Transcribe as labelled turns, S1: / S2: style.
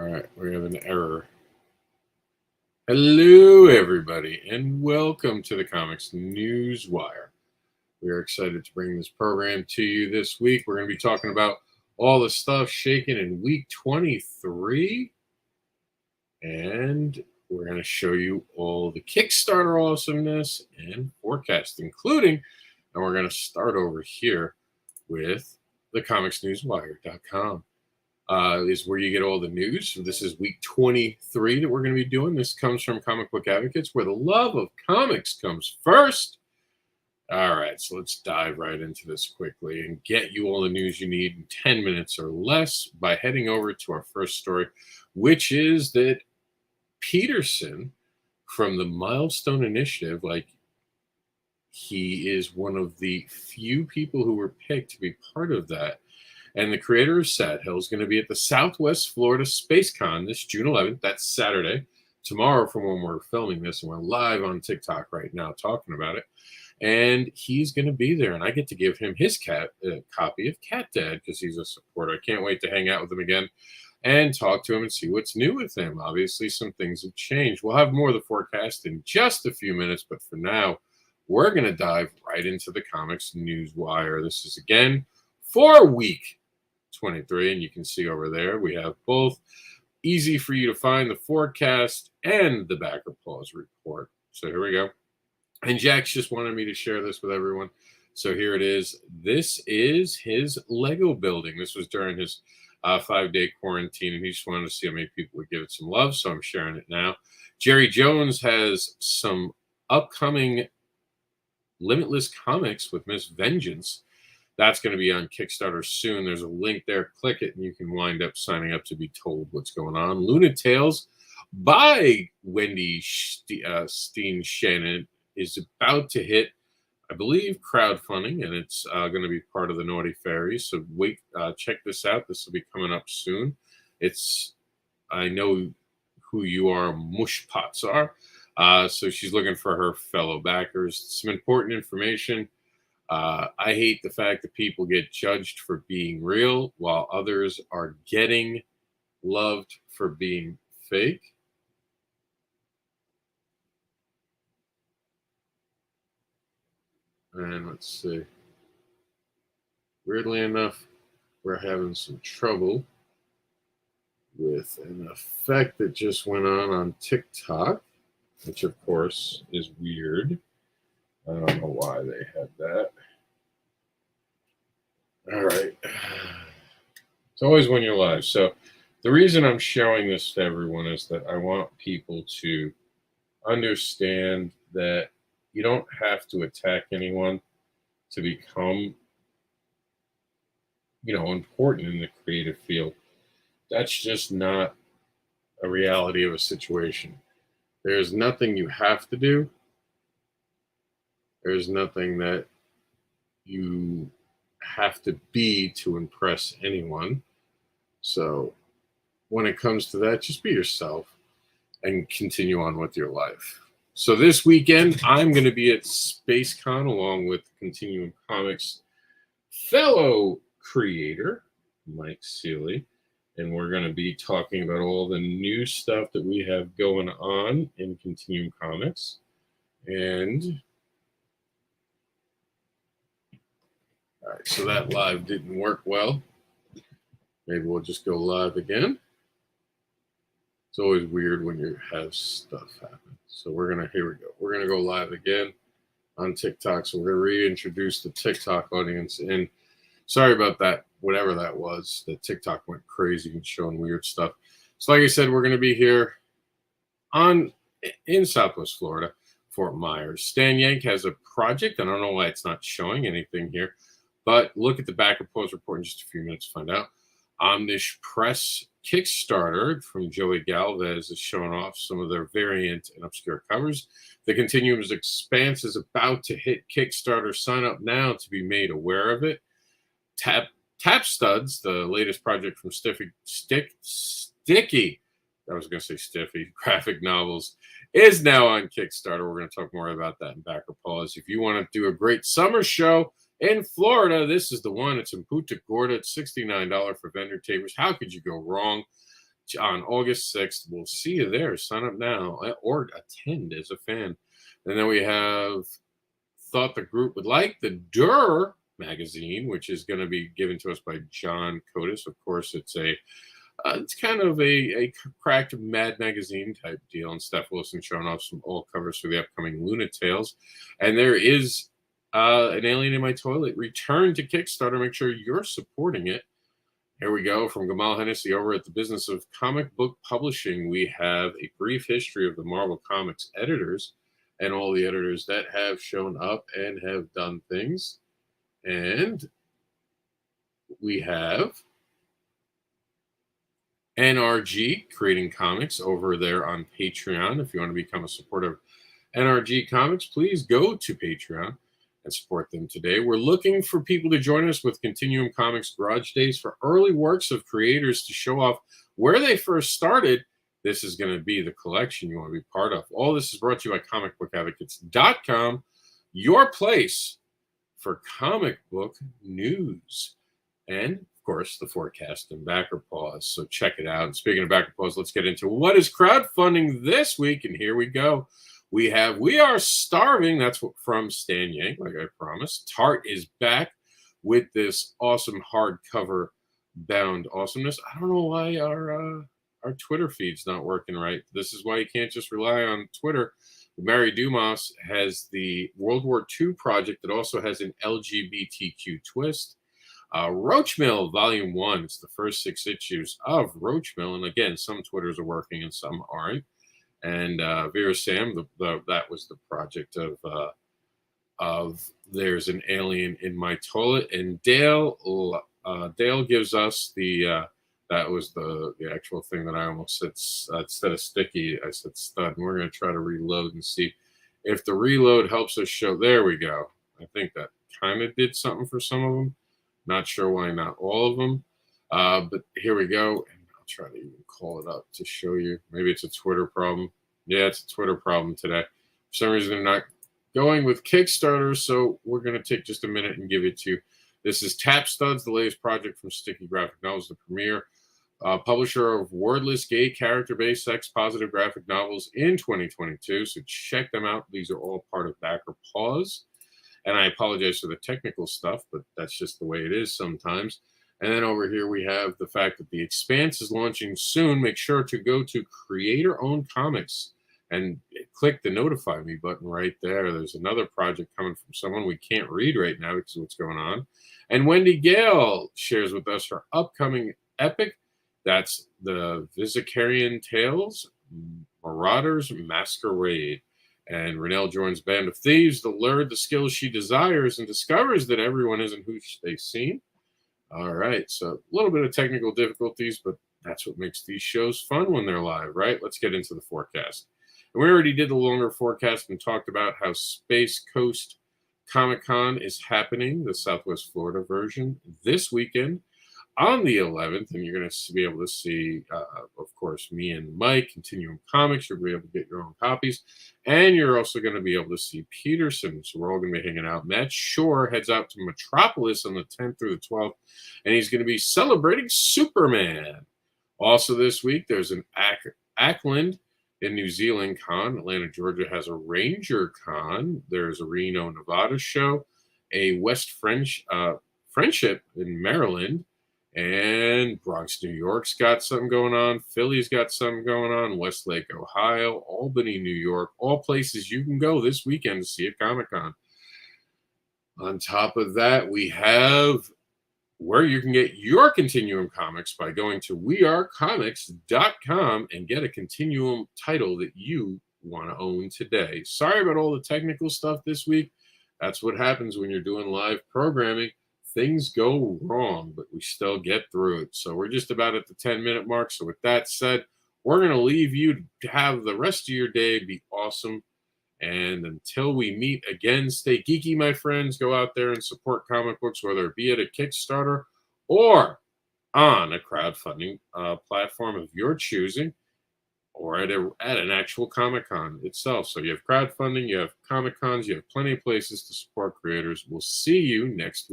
S1: right, we have an error. Hello, everybody, and welcome to the Comics Newswire. We are excited to bring this program to you this week. We're going to be talking about all the stuff shaken in week 23, and we're going to show you all the Kickstarter awesomeness and forecast, including, and we're going to start over here with thecomicsnewswire.com. Is where you get all the news. So this is week 23 that we're going to be doing. This comes from Comic Book Advocates, where the love of comics comes first. All right, so let's dive right into this quickly and get you all the news you need in 10 minutes or less by heading over to our first story, which is that Peterson from the Milestone Initiative, he is one of the few people who were picked to be part of that. And the creator of Sad Hill is going to be at the Southwest Florida SpaceCon this June 11th. That's Saturday. Tomorrow from when we're filming this, and we're live on TikTok right now talking about it. And he's going to be there, and I get to give him his copy of Cat Dad because he's a supporter. I can't wait to hang out with him again and talk to him and see what's new with him. Obviously, some things have changed. We'll have more of the forecast in just a few minutes, but for now, we're going to dive right into the Comics Newswire. This is, again, for week 23, and you can see over there we have both easy for you to find the forecast and the BACKERPAUSE report. So here we go. And Jack's just wanted me to share this with everyone. So here it is. This is his Lego building. This was during his 5-day quarantine, and he just wanted to see how many people would give it some love, so I'm sharing it now. Jerry Jones has some upcoming Limitless comics with Miss Vengeance. That's going to be on Kickstarter soon. There's a link there. Click it, and you can wind up signing up to be told what's going on. Luna Tales by Wendy Steen Shannon is about to hit, I believe, crowdfunding, and it's going to be part of the Naughty Fairies. So wait, check this out. This will be coming up soon. I know who you are, Mush Pots are. So she's looking for her fellow backers. Some important information. I hate the fact that people get judged for being real while others are getting loved for being fake. And let's see. Weirdly enough, we're having some trouble with an effect that just went on TikTok, which of course is weird. I don't know why they had that. All right. It's always when you're live. So the reason I'm showing this to everyone is that I want people to understand that you don't have to attack anyone to become, important in the creative field. That's just not a reality of a situation. There's nothing you have to do. There's nothing that you have to be to impress anyone. So when it comes to that, just be yourself and continue on with your life. So this weekend, I'm going to be at SpaceCon along with Continuum Comics fellow creator, Mike Seeley. And we're going to be talking about all the new stuff that we have going on in Continuum Comics. And all right, so that live didn't work well. Maybe we'll just go live again. It's always weird when you have stuff happen. So here we go. We're gonna go live again on TikTok. So we're gonna reintroduce the TikTok audience. And sorry about that, whatever that was. The TikTok went crazy and showing weird stuff. So like I said, we're gonna be here in Southwest Florida, Fort Myers. Stan Yank has a project. I don't know why it's not showing anything here. But look at the BACKERPAUSE report in just a few minutes to find out. Omnish Press Kickstarter from Joey Galvez is showing off some of their variant and obscure covers. The Continuum's Expanse is about to hit Kickstarter. Sign up now to be made aware of it. Tap Studs, the latest project from Sticky. I was going to say Stiffy graphic novels is now on Kickstarter. We're going to talk more about that in BACKERPAUSE. If you want to do a great summer show in Florida, this is the one. It's in Punta Gorda. It's $69 for vendor tables. How could you go wrong? on August 6th. We'll see you there. Sign up now or attend as a fan. And then we have thought the group would like the Durr magazine, which is going to be given to us by John Codis. Of course, it's kind of a cracked Mad magazine type deal, and Steph Wilson showing off some all covers for the upcoming Luna Tales. And there is an Alien in My Toilet return to Kickstarter. Make sure you're supporting it. Here we go from Gamal Hennessy over at the Business of Comic Book Publishing. We have a brief history of the Marvel Comics editors and all the editors that have shown up and have done things. And we have NRG creating comics over there on Patreon. If you want to become a supporter of NRG Comics, please go to Patreon and support them today. We're looking for people to join us with Continuum Comics Garage Days for early works of creators to show off where they first started. This is going to be the collection you want to be part of. All this is brought to you by comicbookadvocates.com, your place for comic book news. And, of course, the forecast and backer pause. So check it out. And speaking of backer pause, let's get into what is crowdfunding this week. And here we go. We have We Are Starving. That's from Stan Yang, like I promised. Tart is back with this awesome hardcover bound awesomeness. I don't know why our Twitter feed's not working right. This is why you can't just rely on Twitter. Mary Dumas has the World War II project that also has an LGBTQ twist. Roachmill Volume 1. It's the first 6 issues of Roachmill. And again, some Twitters are working and some aren't. And Vera Sam, that was the project of There's an Alien in My Toilet. And Dale gives us that was the actual thing that I almost said, instead of sticky, I said stud. And we're going to try to reload and see if the reload helps us show. There we go. I think that kind of did something for some of them. Not sure why not all of them. But here we go. And I'll try to even call it up to show you. Maybe it's a Twitter problem. Yeah, it's a Twitter problem today. For some reason, they're not going with Kickstarter, so we're going to take just a minute and give it to you. This is Tap Studs, the latest project from Sticky Graphic Novels, the premier publisher of wordless, gay, character-based, sex-positive graphic novels in 2022. So check them out. These are all part of Backer Pause. And I apologize for the technical stuff, but that's just the way it is sometimes. And then over here, we have the fact that The Expanse is launching soon. Make sure to go to Creator-Owned Comics and click the Notify Me button right there. There's another project coming from someone we can't read right now because of what's going on. And Wendy Gale shares with us her upcoming epic. That's the Visicarian Tales, Marauders Masquerade. And Renelle joins Band of Thieves to learn the skills she desires and discovers that everyone isn't who they've seen. All right, so a little bit of technical difficulties, but that's what makes these shows fun when they're live, right? Let's get into the forecast. And we already did the longer forecast and talked about how Space Coast Comic-Con is happening, the Southwest Florida version, this weekend on the 11th. And you're going to be able to see, of course, me and Mike, Continuum Comics. You'll be able to get your own copies. And you're also going to be able to see Peterson. So we're all going to be hanging out. Matt Shore heads out to Metropolis on the 10th through the 12th. And he's going to be celebrating Superman. Also this week, there's an Auckland in New Zealand con. Atlanta, Georgia has a Ranger con. There's a Reno, Nevada show. A West Friendship in Maryland. And Bronx, New York's got something going on. Philly's got something going on. Westlake, Ohio, Albany, New York, all places you can go this weekend to see at Comic-Con. On top of that, we have where you can get your Continuum comics by going to wearecomics.com and get a Continuum title that you want to own today. Sorry about all the technical stuff this week. That's what happens when you're doing live programming. Things go wrong, but we still get through it. So we're just about at the 10-minute mark. So with that said, we're going to leave you to have the rest of your day be awesome. And until we meet again, stay geeky, my friends. Go out there and support comic books, whether it be at a Kickstarter or on a crowdfunding platform of your choosing, or at an actual Comic-Con itself. So you have crowdfunding, you have Comic-Cons, you have plenty of places to support creators. We'll see you next week.